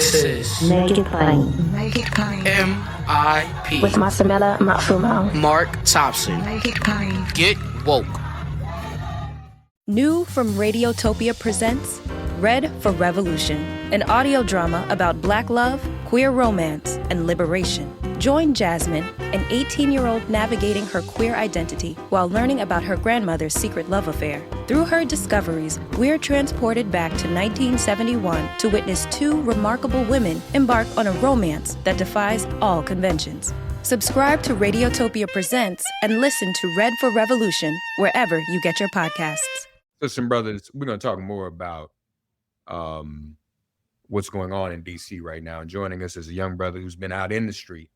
This is Make it plain. Make it plain. MIP With Masamela Matfumo. Mark Thompson. Make it plain. Get woke. New from Radiotopia presents Red for Revolution, an audio drama about Black love, queer romance, and liberation. Join Jasmine, an 18-year-old navigating her queer identity while learning about her grandmother's secret love affair. Through her discoveries, we're transported back to 1971 to witness two remarkable women embark on a romance that defies all conventions. Subscribe to Radiotopia Presents and listen to Red for Revolution wherever you get your podcasts. Listen, brothers, we're going to talk more about what's going on in D.C. right now. And joining us is a young brother who's been out in the street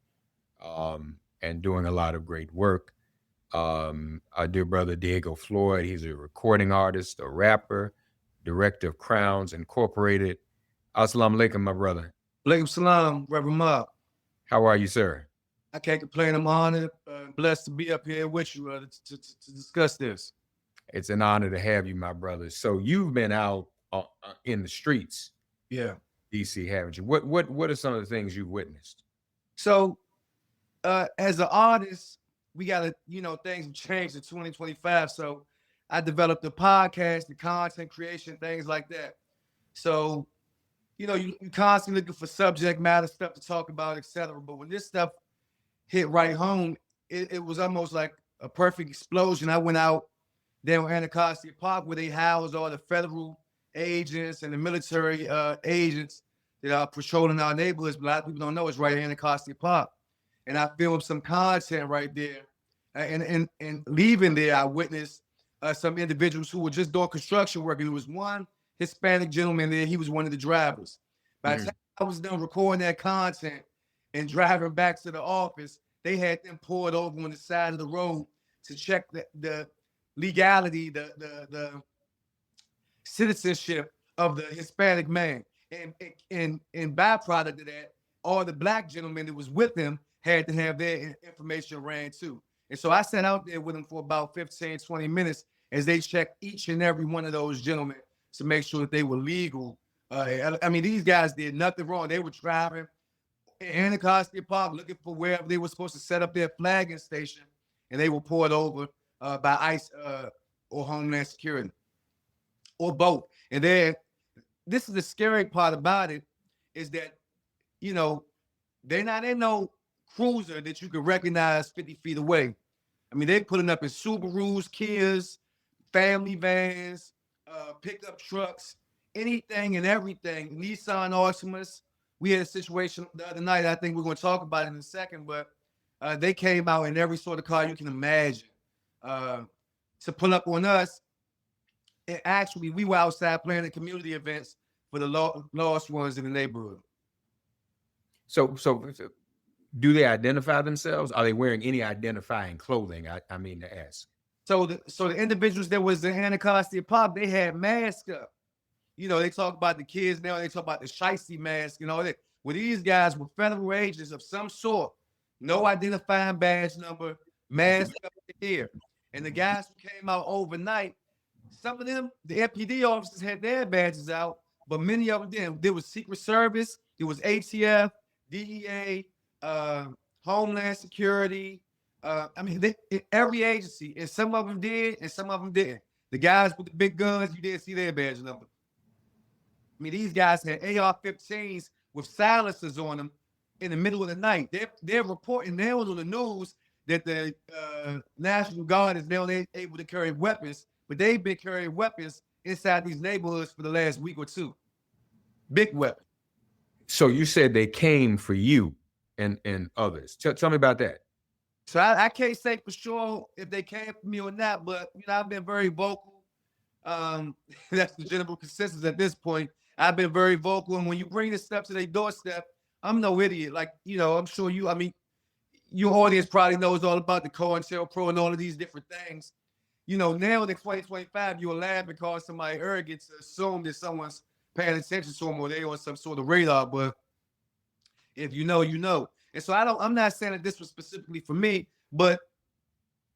and doing a lot of great work. Our dear brother, Diego Floyd, he's a recording artist, a rapper, director of Crowns Incorporated. Assalamu alaikum, my brother. Alaikum salam, Reverend Mob. How are you, sir? I can't complain. I'm honored, blessed to be up here with you to discuss this. It's an honor to have you, my brother. So you've been out in the streets, Yeah. DC, haven't you? What are some of the things you've witnessed? So, as an artist, we got to, things have changed in 2025. So I developed the podcast, the content creation, things like that. So, you constantly looking for subject matter, stuff to talk about, etc. But when this stuff hit right home, it was almost like a perfect explosion. I went out there on Anacostia Park where they housed all the federal agents and the military agents that are patrolling our neighborhoods. But a lot of people don't know it's right at Anacostia Park. And I filmed some content right there. And leaving there, I witnessed some individuals who were just doing construction work. And there was one Hispanic gentleman there. He was one of the drivers. By the time I was done recording that content and driving back to the office, they had them pulled over on the side of the road to check the legality, the citizenship of the Hispanic man. And byproduct of that, all the Black gentlemen that was with him had to have their information ran too. And so I sat out there with them for about 15, 20 minutes as they checked each and every one of those gentlemen to make sure that they were legal. I mean, these guys did nothing wrong. They were driving in Anacostia Park looking for wherever they were supposed to set up their flagging station, and they were pulled over by ICE or Homeland Security, or both. And then this is the scary part about it, is that, they're not in no cruiser that you can recognize 50 feet away. I mean, they're putting up in Subarus, Kias, family vans, pickup trucks, anything and everything. Nissan Altimas. We had a situation the other night, I think we're going to talk about it in a second, but they came out in every sort of car you can imagine to pull up on us. And actually, we were outside planning community events for the lost ones in the neighborhood. So do they identify themselves? Are they wearing any identifying clothing? I mean to ask. So the individuals that was in Anacostia Park, they had masks up. They talk about the kids now, they talk about the shiesty mask and all that. Well, these guys were federal agents of some sort, no identifying badge number, mask up here. And the guys who came out overnight, some of them, the FPD officers had their badges out, but many of them didn't. There was Secret Service, there was ATF, DEA, Homeland Security. Every agency, and some of them did, and some of them didn't. The guys with the big guns, you didn't see their badge number. I mean, these guys had AR-15s with silencers on them in the middle of the night. They're reporting now on the news that the National Guard is now able to carry weapons, but they've been carrying weapons inside these neighborhoods for the last week or two. Big weapons. So you said they came for you and others. Tell me about that. So I can't say for sure if they came for me or not, but I've been very vocal. That's the general consensus at this point. I've been very vocal, and when you bring this stuff to their doorstep, I'm no idiot. Like, I'm sure your audience probably knows all about the COINTELPRO and all of these different things. Now in 2025, you're allowed because somebody arrogant to assume that someone's paying attention to them or they on some sort of radar. But if you know, you know. And so I'm not saying that this was specifically for me, but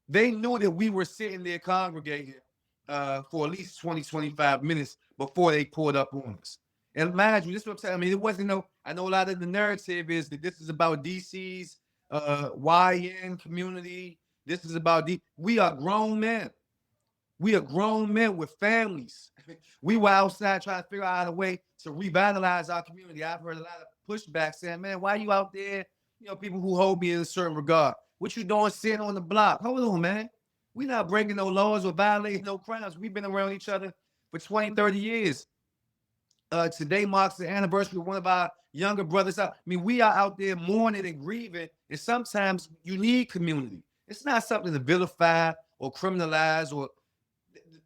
they knew that we were sitting there congregating for at least 20, 25 minutes before they pulled up on us. And mind you, this is what I'm saying. I mean, it wasn't no. I know a lot of the narrative is that this is about DC's YN community. This is about we are grown men. We are grown men with families. We were outside trying to figure out a way to revitalize our community. I've heard a lot of pushback saying, man, why you out there? You know, people who hold me in a certain regard. What you doing sitting on the block? Hold on, man. We not breaking no laws or violating no crimes. We've been around each other for 20, 30 years. Today marks the anniversary of one of our younger brothers. I mean, we are out there mourning and grieving, and sometimes you need community. It's not something to vilify or criminalize. Or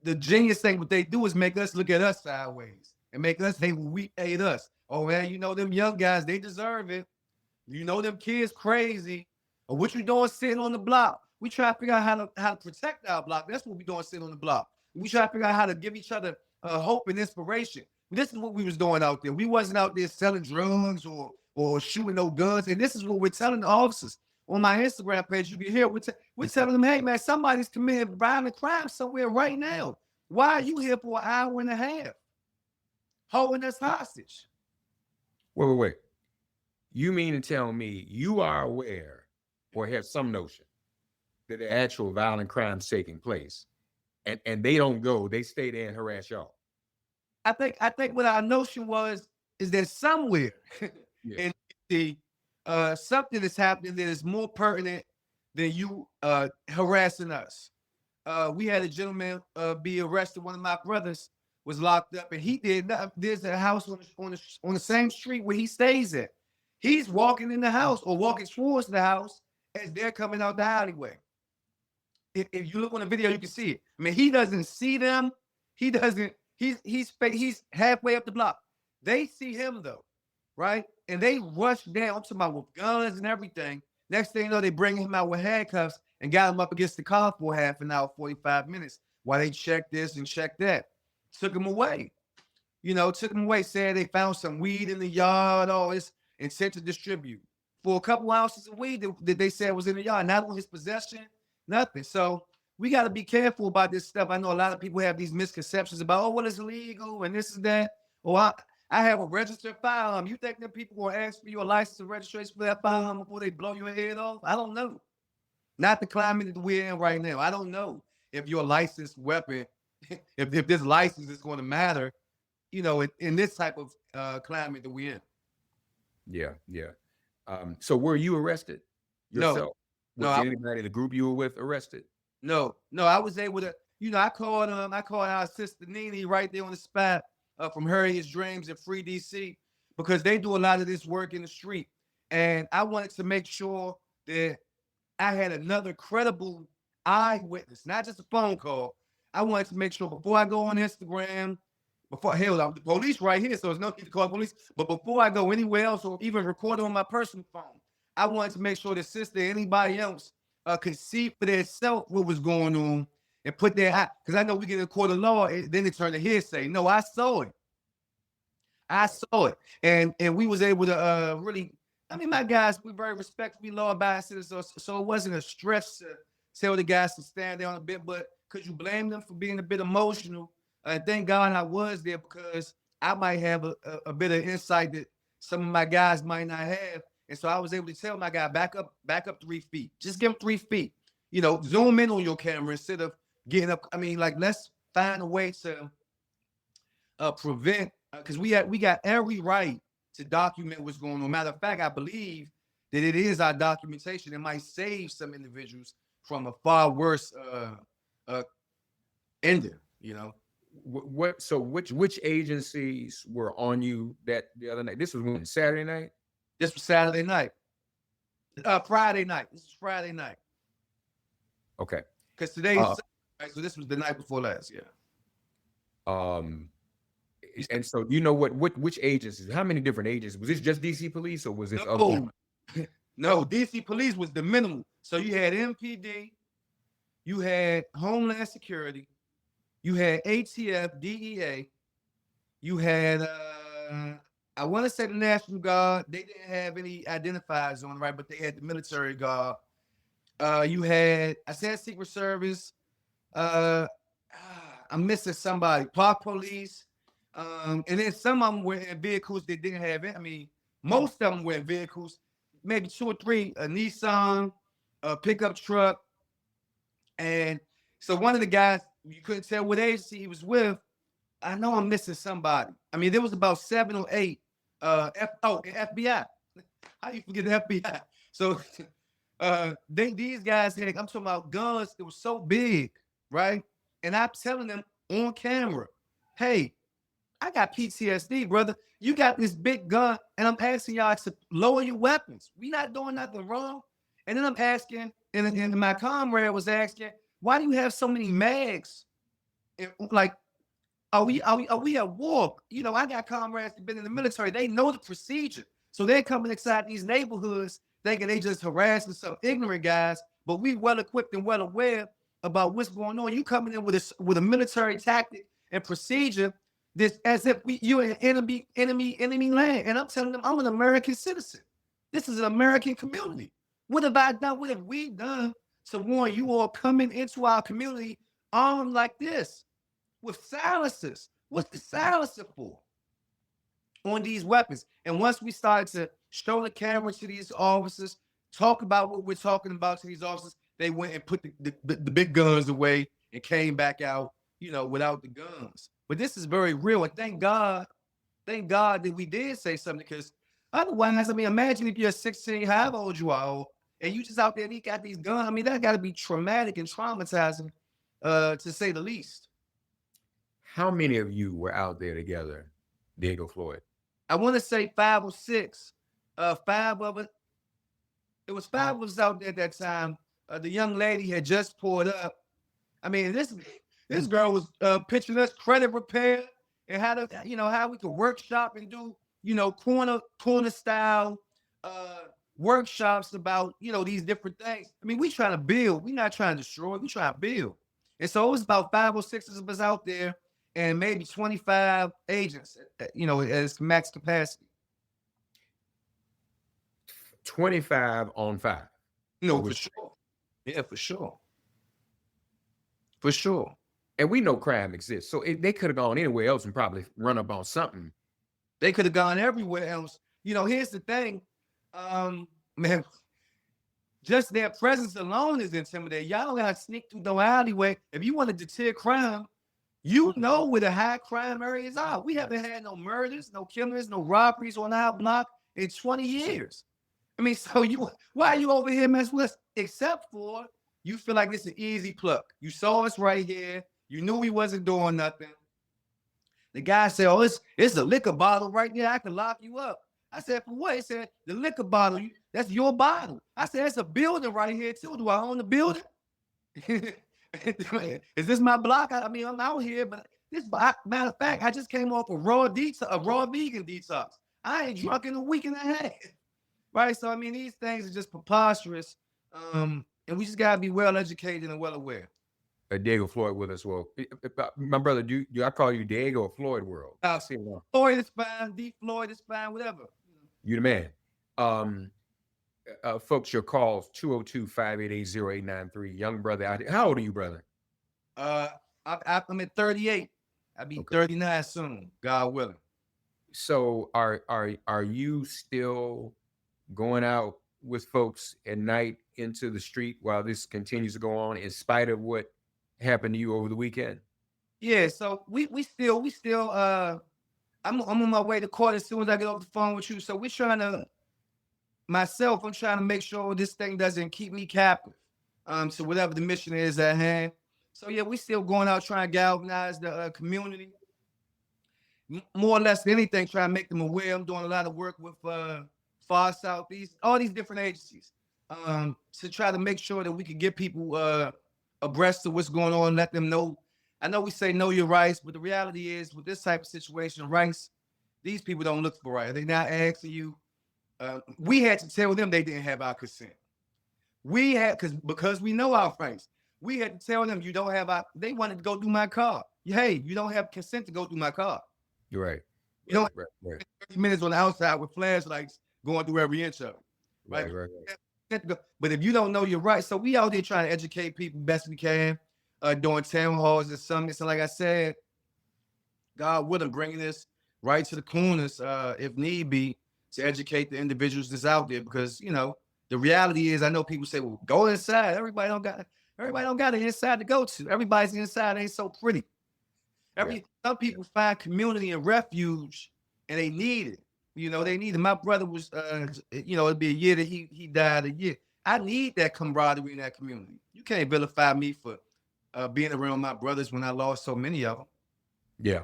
the genius thing what they do is make us look at us sideways and make us think we hate us. Oh man, you know them young guys, they deserve it. You know them kids crazy. Or what you doing sitting on the block? We try to figure out how to protect our block. That's what we doing sitting on the block. We try to figure out how to give each other hope and inspiration. This is what we was doing out there. We wasn't out there selling drugs or shooting no guns. And this is what we're telling the officers. On my Instagram page, you can hear we're telling them, hey man, somebody's committing violent crime somewhere right now. Why are you here for an hour and a half? Holding us hostage. Wait. You mean to tell me you are aware or have some notion that the actual violent crimes taking place and they don't go, they stay there and harass y'all? I think what our notion is that somewhere in the something is happening that is more pertinent than you harassing us. We had a gentleman be arrested. One of my brothers was locked up, and he did not. There's a house on the same street where he stays at. He's walking in the house or walking towards the house as they're coming out the alleyway. If you look on the video, you can see it. I mean, he doesn't see them. He doesn't. He's halfway up the block. They see him though, right? And they rush down. I'm talking about with guns and everything. Next thing you know, they bring him out with handcuffs and got him up against the car for half an hour, 45 minutes, while they check this and check that. Took him away. Took him away. Said they found some weed in the yard, all this, intent to distribute. For a couple ounces of weed that they said was in the yard, not on his possession, nothing. So we got to be careful about this stuff. I know a lot of people have these misconceptions about, what is illegal and this and that. Or I have a registered firearm. You think that people will ask for your license and registration for that firearm before they blow your head off? I don't know. Not the climate that we're in right now. I don't know if your licensed weapon, if this license is going to matter, in this type of climate that we're in. Yeah. So were you arrested yourself? No. Was anybody in the group you were with arrested? No, I was able to, I called our sister Nene right there on the spot from Harriet's Dreams and Free DC, because they do a lot of this work in the street. And I wanted to make sure that I had another credible eyewitness, not just a phone call. I wanted to make sure before I go on Instagram, the police right here, so there's no need to call the police. But before I go anywhere else or even record it on my personal phone, I wanted to make sure the sister, anybody else, could see for themselves what was going on and put their eye. Because I know we get in a court of law, then it turned to hearsay. No, I saw it. And we was able to really, my guys, we very respectful, we law-abiding citizens, so it wasn't a stress to tell the guys to stand down a bit, but could you blame them for being a bit emotional? And thank God I was there, because I might have a bit of insight that some of my guys might not have. And so I was able to tell my guy, back up 3 feet. Just give him 3 feet. Zoom in on your camera instead of getting up. Let's find a way to prevent, because we got every right to document what's going on. Matter of fact, I believe that it is our documentation that might save some individuals from a far worse ending, So which agencies were on you the other night? This was when, Saturday night? This was Saturday night. Friday night. This is Friday night. Okay. Because today is Saturday, so this was the night before last. Yeah. And so which agencies? How many different agencies? Was this just DC Police or was this other? No, DC Police was the minimum. So you had MPD, you had Homeland Security, you had ATF, DEA, you had I want to say the National Guard. They didn't have any identifiers on, right? But they had the military guard. You had, I said Secret Service. I'm missing somebody. Park Police. And then some of them were in vehicles that didn't have it. I mean, most of them were in vehicles, maybe 2 or 3, a Nissan, a pickup truck. And so one of the guys, you couldn't tell what agency he was with. I know I'm missing somebody. I mean, there was about 7 or 8. FBI. How you forget the FBI? So these guys had, I'm talking about guns that was so big, right? And I'm telling them on camera, hey, I got PTSD, brother. You got this big gun, and I'm asking y'all to lower your weapons. We not doing nothing wrong. And then I'm asking, and my comrade was asking, why do you have so many mags? And like, are we at war? You know, I got comrades that been in the military. They know the procedure. So they're coming inside these neighborhoods thinking they just harassing some ignorant guys, but we well equipped and well aware about what's going on. You coming in with a military tactic and procedure, this as if you're in enemy land. And I'm telling them I'm an American citizen. This is an American community. What have I done? What have we done to warn you all coming into our community armed like this with silencers? What's the silencer for on these weapons? And once we started to show the camera to these officers, talk about what we're talking about to these officers, they went and put the big guns away and came back out, you know, without the guns. But this is very real. And thank God that we did say something, because otherwise, I mean, imagine if you're 16, however old you are, and you just out there and you got these guns. I mean, that got to be traumatic and traumatizing, to say the least. How many of you were out there together, Diego Floyd? I want to say 5 or 6. 5 of us. It was 5 of us out there at that time. The young lady had just pulled up. I mean, this girl was pitching us credit repair and how we could workshop and do, you know, corner style workshops about, you know, these different things. I mean, we trying to build. We not trying to destroy. We trying to build. And so it was about 5 or 6 of us out there, and maybe 25 agents, you know, as max capacity. 25 on 5. No, for sure. Yeah, for sure. For sure. And we know crime exists. So they could have gone anywhere else and probably run up on something. They could have gone everywhere else. You know, here's the thing. Man, just their presence alone is intimidating. Y'all don't gotta sneak through no alleyway. If you want to deter crime, you know where the high crime areas are. We haven't had no murders, no killings, no robberies on our block in 20 years. I mean, so why are you over here messing with us? Except for you feel like it's an easy pluck. You saw us right here. You knew we wasn't doing nothing. The guy said, oh, it's a liquor bottle right there. I can lock you up. I said, for what? He said, the liquor bottle, that's your bottle. I said, that's a building right here too. Do I own the building? Is this my block? I mean, I'm out here, but matter of fact, I just came off a raw vegan detox. I ain't drunk in a week and a half. Right? So, I mean, these things are just preposterous. And we just got to be well educated and well aware. Diego Floyd with us. Well, my brother, do I call you Diego or Floyd World? I'll see. Floyd is fine. D Floyd is fine. Whatever. You the man. Folks, your calls 202-588-0893. Young brother out here. How old are you, brother? I'm at 38. I'll be 39 soon, God willing. So are you still going out with folks at night into the street while this continues to go on, in spite of what happened to you over the weekend? Yeah, so we still I'm on my way to court as soon as I get off the phone with you. So I'm trying to make sure this thing doesn't keep me captive. So whatever the mission is at hand. So yeah, we still going out trying to galvanize the community. More or less than anything, trying to make them aware. I'm doing a lot of work with Far Southeast, all these different agencies, to try to make sure that we can get people abreast of what's going on, let them know. I know we say know your rights, but the reality is with this type of situation, rights, these people don't look for rights. They're not asking you. We had to tell them they didn't have our consent. We had, because we know our rights. We had to tell them you don't have they wanted to go through my car. Hey, you don't have consent to go through my car. You're right. You know, right. 30 minutes on the outside with flashlights going through every inch of it. Right. But if you don't know your rights, so we out there trying to educate people best we can, doing town halls and summits. And like I said, God willing, bringing this right to the corners, if need be, to educate the individuals that's out there. Because the reality is, I know people say, "Well, go inside." Everybody don't got an inside to go to. Everybody's inside ain't so pretty. Some people find community and refuge, and they need it. They need it. My brother was, it'd be a year that he died a year. I need that camaraderie in that community. You can't vilify me for being around my brothers when I lost so many of them. Yeah.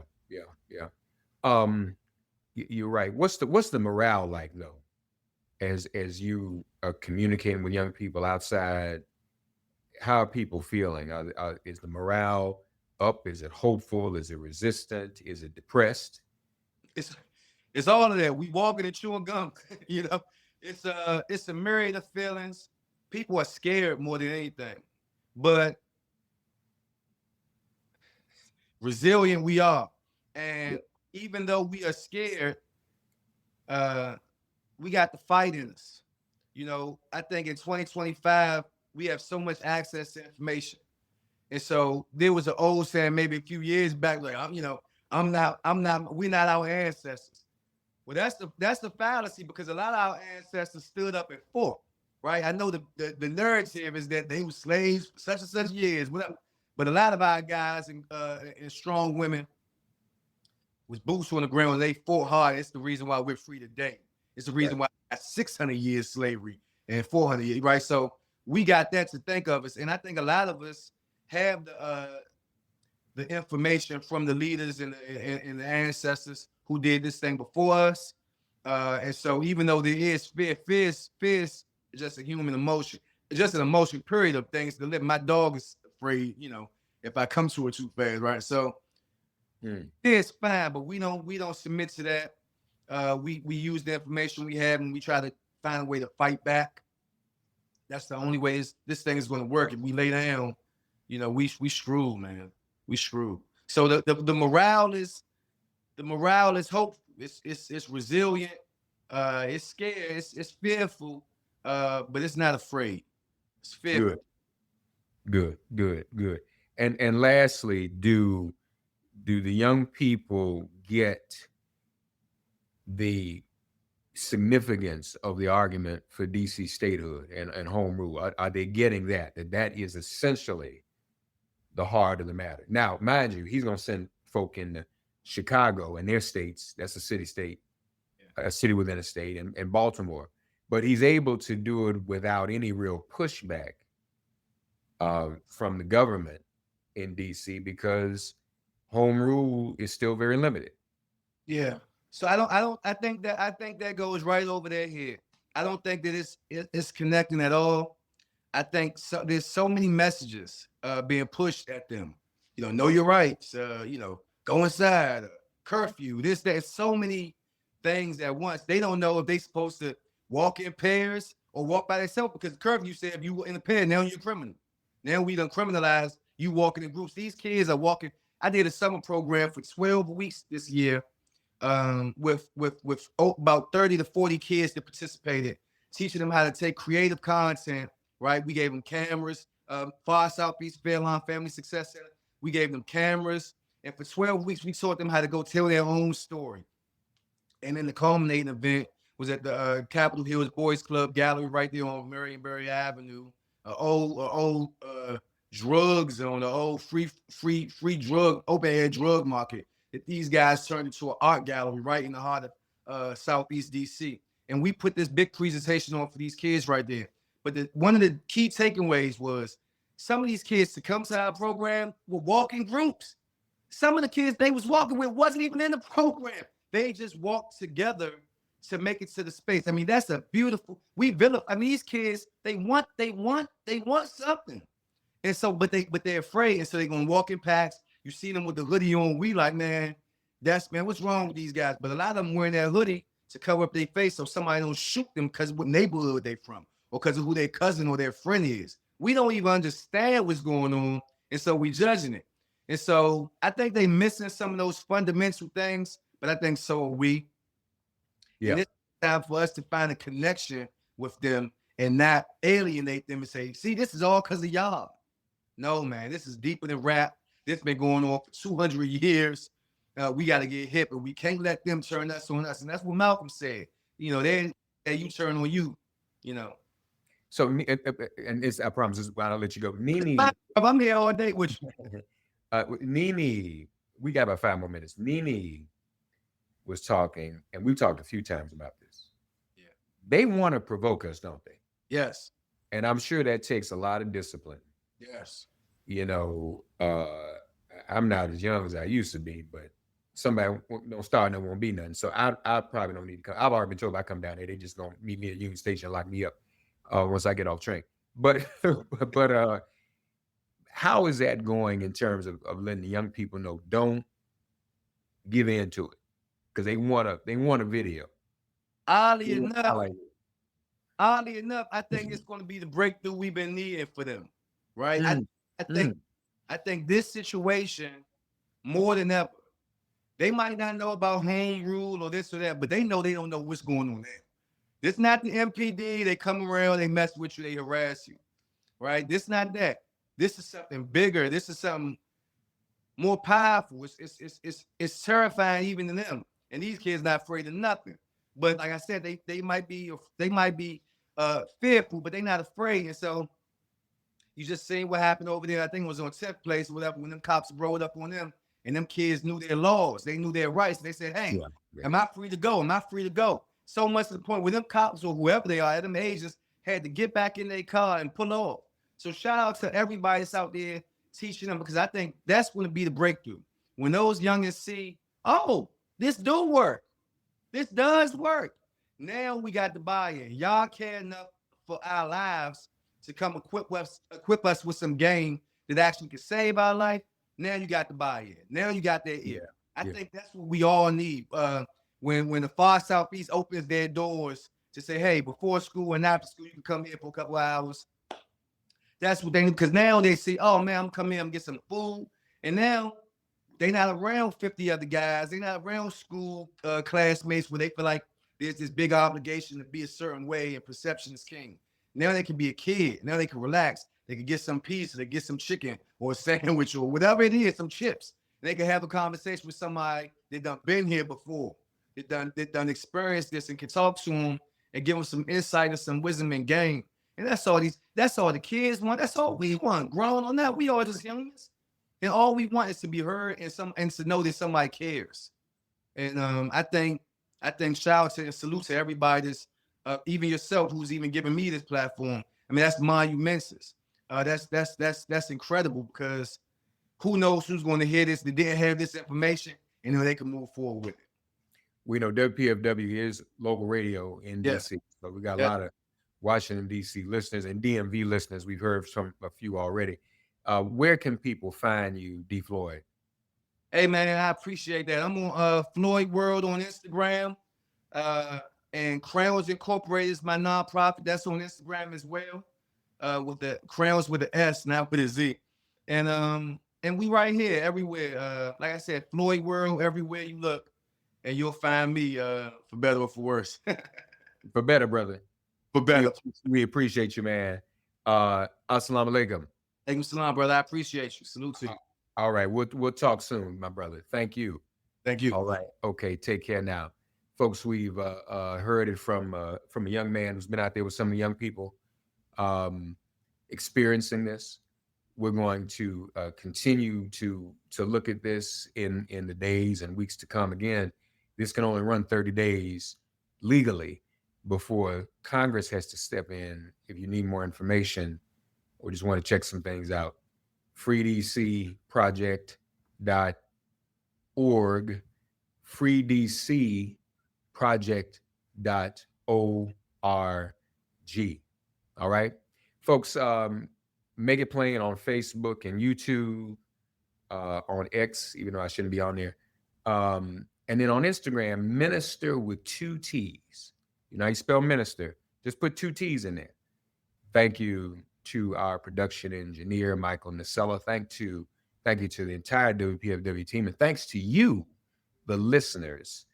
You're right. What's the morale like though, as you are communicating with young people outside? How are people feeling? Is the morale up? Is it hopeful? Is it resistant? Is it depressed? It's all of that. We walking and chewing gum. It's a myriad of feelings. People are scared more than anything, but resilient we are. And even though we are scared, we got the fight in us. I think in 2025, we have so much access to information. And so there was an old saying maybe a few years back, like, we're not our ancestors. Well, that's the fallacy, because a lot of our ancestors stood up and fought, right? I know the narrative is that they were slaves for such and such years, whatever. But a lot of our guys and strong women was boots on the ground. They fought hard. It's the reason why we're free today. It's the reason why we got 600 years slavery and 400 years, right? So we got that to think of us. And I think a lot of us have the information from the leaders and the ancestors who did this thing before us. And so even though there is fear is just a human emotion. It's just an emotion, period, of things to live. My dog is afraid, if I come to it too fast, right? So it's fine, but we don't submit to that. We use the information we have, and we try to find a way to fight back. That's the only way this thing is going to work. If we lay down, we screwed, man. We screwed. So the morale is hopeful. It's resilient. It's scared. It's fearful. But it's not afraid. It's fearful. Good. And lastly, do the young people get the significance of the argument for DC statehood and home rule? Are they getting that is essentially the heart of the matter? Now, mind you, he's going to send folk into Chicago and their states. That's a city-state, a city within a state, and Baltimore. But he's able to do it without any real pushback from the government in DC, because home rule is still very limited. Yeah. So I think that goes right over their head. I don't think that it's connecting at all. I think there's so many messages being pushed at them. Know your rights. Go inside. Curfew. This, that. So many things at once. They don't know if they're supposed to walk in pairs or walk by themselves, because curfew said if you were in a pair, now you're a criminal. Now we done criminalized you walking in groups. These kids are walking. I did a summer program for 12 weeks this year. With about 30 to 40 kids that participated, teaching them how to take creative content, right? We gave them cameras, Far Southeast Fairlawn Family Success Center. We gave them cameras, and for 12 weeks, we taught them how to go tell their own story. And then the culminating event was at the Capitol Hills Boys Club Gallery right there on Marionberry Avenue. Old drug zone, the old free drug, open air drug market that these guys turned into an art gallery right in the heart of Southeast DC. And we put this big presentation on for these kids right there. But one of the key takeaways was some of these kids to come to our program were walking groups. Some of the kids they was walking with wasn't even in the program. They just walked together to make it to the space. I mean, that's a beautiful, these kids, they want something. And so, but they're afraid. And so they're going to walk in packs. You see them with the hoodie on. We like, man, what's wrong with these guys? But a lot of them wearing that hoodie to cover up their face so somebody don't shoot them because of what neighborhood they from or because of who their cousin or their friend is. We don't even understand what's going on. And so we judging it. And so I think they missing some of those fundamental things, but I think so are we. Yeah. And it's time for us to find a connection with them and not alienate them and say, see, this is all because of y'all. No, man, this is deeper than rap. This been going on for 200 years. we got to get hip, and we can't let them turn us on us. And that's what Malcolm said. You know, they you turn on you. You know. So, and it's, I promise, I'll let you go. Nene, I'm here all day with you. Nene, we got about 5 more minutes. Nene was talking, and we've talked a few times about this. Yeah. They want to provoke us, don't they? Yes. And I'm sure that takes a lot of discipline. Yes. You know, I'm not as young as I used to be, but somebody don't start, there won't be nothing. So I probably don't need to come. I've already been told if I come down there, they just gonna meet me at Union Station and lock me up once I get off train. But how is that going in terms of letting the young people know don't give in to it? Because they want a video. Oddly enough, I think it's going to be the breakthrough we've been needing for them, right? I think this situation more than ever, they might not know about home rule or this or that, but they know they don't know what's going on there. This is not the MPD. They come around, they mess with you, they harass you, right? This is not that. This is something bigger. This is something more powerful. It's terrifying even to them. And these kids not afraid of nothing. But like I said, they might be fearful, but they're not afraid. And so you just seen what happened over there. I think it was on 10th place or whatever, when them cops rolled up on them and them kids knew their laws. They knew their rights. They said, hey, am I free to go? Am I free to go? So much to the point where them cops or whoever they are at them ages had to get back in their car and pull off. So shout out to everybody that's out there teaching them, because I think that's going to be the breakthrough. When those youngins see, oh, this do work. This does work. Now we got the buy-in. Y'all care enough for our lives to come equip us with some game that actually can save our life. Now you got the buy-in. Now you got their ear. I think that's what we all need. When the Far Southeast opens their doors to say, hey, before school and after school, you can come here for a couple of hours. That's what they need, because now they see, oh man, I'm coming here, I'm get some food. And now they not around 50 other guys. They not around school classmates where they feel like there's this big obligation to be a certain way and perception is king. Now they can be a kid. Now they can relax. They can get some pizza, they get some chicken or a sandwich or whatever it is, some chips. They can have a conversation with somebody that done been here before. They done experienced this and can talk to them and give them some insight and some wisdom and game. And that's all the kids want. That's all we want. Grown or not, we all just youngins. And all we want is to be heard and to know that somebody cares. And I think shout out and salute to everybody that's even yourself who's even giving me this platform. I mean, that's monumentous. That's incredible, because who knows who's going to hear this that didn't have this information and then they can move forward with it. We know WPFW is local radio in DC, but we got a lot of Washington, DC listeners and DMV listeners. We've heard from a few already. Where can people find you, D. Floyd? Hey, man, I appreciate that. I'm on Floyd World on Instagram. And Crayons Incorporated is my nonprofit. That's on Instagram as well. With the Crayons with the S, not with a Z. And we right here everywhere. Like I said, Floyd World, everywhere you look. And you'll find me for better or for worse. For better, brother. For better. We appreciate you, man. Assalamu alaikum. Alaikum salam, brother. I appreciate you. Salute to you. All right. We'll talk soon, my brother. Thank you. Thank you. All right. Okay. Take care now. Folks, we've heard it from a young man who's been out there with some of the young people experiencing this. We're going to continue to look at this in the days and weeks to come. Again, this can only run 30 days legally before Congress has to step in. If you need more information or just want to check some things out, freedcproject.org, freedcproject.org. All right, folks, make it plain on Facebook and YouTube, on X, even though I shouldn't be on there. And then on Instagram, Minister with 2 T's. You know how you spell minister? Just put 2 T's in there. Thank you to our production engineer, Michael Nacella. Thank you to the entire WPFW team. And thanks to you, the listeners,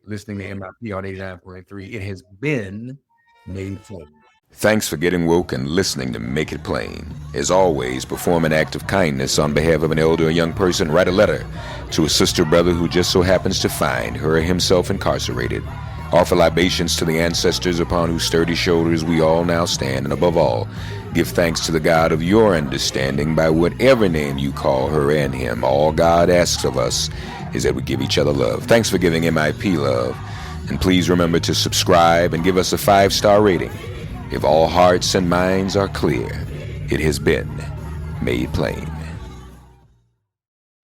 listening to MIP on 89.3. It has been made fun. Thanks for getting woke and listening to Make It Plain. As always, perform an act of kindness on behalf of an elder or young person. Write a letter to a sister or brother who just so happens to find her or himself incarcerated. Offer libations to the ancestors upon whose sturdy shoulders we all now stand. And above all, give thanks to the God of your understanding by whatever name you call her and him. All God asks of us is that we give each other love. Thanks for giving MIP love. And please remember to subscribe and give us a 5-star rating. If all hearts and minds are clear, it has been made plain.